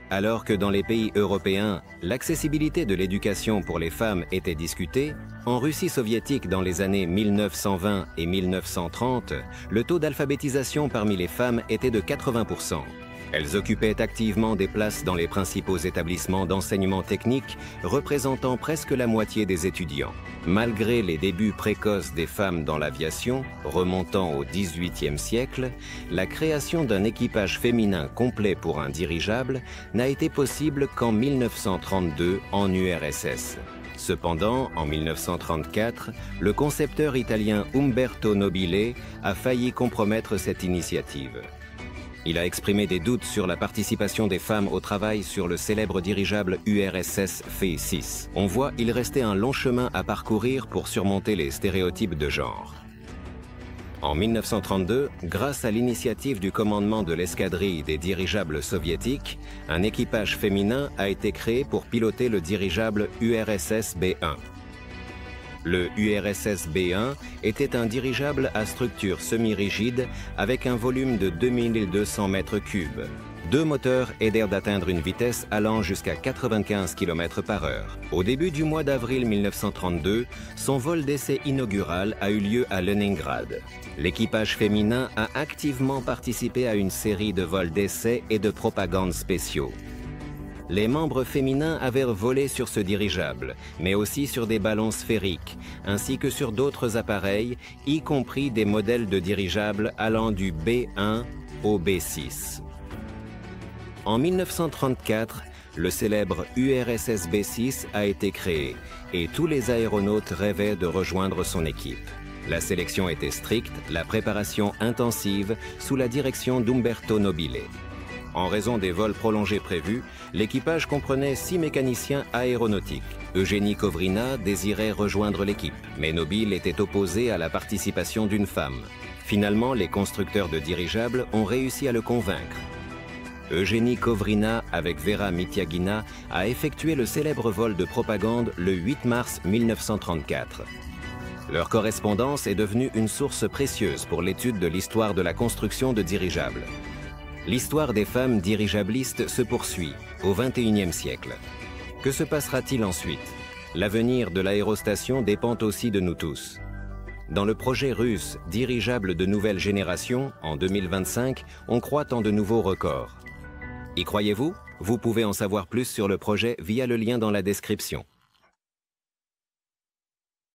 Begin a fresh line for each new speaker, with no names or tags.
Alors que dans les pays européens, l'accessibilité de l'éducation pour les femmes était discutée, en Russie soviétique dans les années 1920 et 1930, le taux d'alphabétisation parmi les femmes était de 80%. Elles occupaient activement des places dans les principaux établissements d'enseignement technique, représentant presque la moitié des étudiants. Malgré les débuts précoces des femmes dans l'aviation, remontant au XVIIIe siècle, la création d'un équipage féminin complet pour un dirigeable n'a été possible qu'en 1932 en URSS. Cependant, en 1934, le concepteur italien Umberto Nobile a failli compromettre cette initiative. Il a exprimé des doutes sur la participation des femmes au travail sur le célèbre dirigeable URSS Fe-6. On voit il restait un long chemin à parcourir pour surmonter les stéréotypes de genre. En 1932, grâce à l'initiative du commandement de l'escadrille des dirigeables soviétiques, un équipage féminin a été créé pour piloter le dirigeable URSS B-1. Le URSS B-1 était un dirigeable à structure semi-rigide avec un volume de 2200 mètres cubes. Deux moteurs aidèrent d'atteindre une vitesse allant jusqu'à 95 km/h. Au début du mois d'avril 1932, son vol d'essai inaugural a eu lieu à Leningrad. L'équipage féminin a activement participé à une série de vols d'essai et de propagande spéciaux. Les membres féminins avaient volé sur ce dirigeable, mais aussi sur des ballons sphériques, ainsi que sur d'autres appareils, y compris des modèles de dirigeables allant du B-1 au B-6. En 1934, le célèbre URSS B-6 a été créé et tous les aéronautes rêvaient de rejoindre son équipe. La sélection était stricte, la préparation intensive, sous la direction d'Umberto Nobile. En raison des vols prolongés prévus, l'équipage comprenait 6 mécaniciens aéronautiques. Eugénie Kovrina désirait rejoindre l'équipe, mais Nobile était opposé à la participation d'une femme. Finalement, les constructeurs de dirigeables ont réussi à le convaincre. Eugénie Kovrina, avec Vera Mitiagina, a effectué le célèbre vol de propagande le 8 mars 1934. Leur correspondance est devenue une source précieuse pour l'étude de l'histoire de la construction de dirigeables. L'histoire des femmes dirigeablistes se poursuit au XXIe siècle. Que se passera-t-il ensuite? L'avenir de l'aérostation dépend aussi de nous tous. Dans le projet russe Dirigeable de nouvelle génération, en 2025, on croit en de nouveaux records. Y croyez-vous? Vous pouvez en savoir plus sur le projet via le lien dans la description.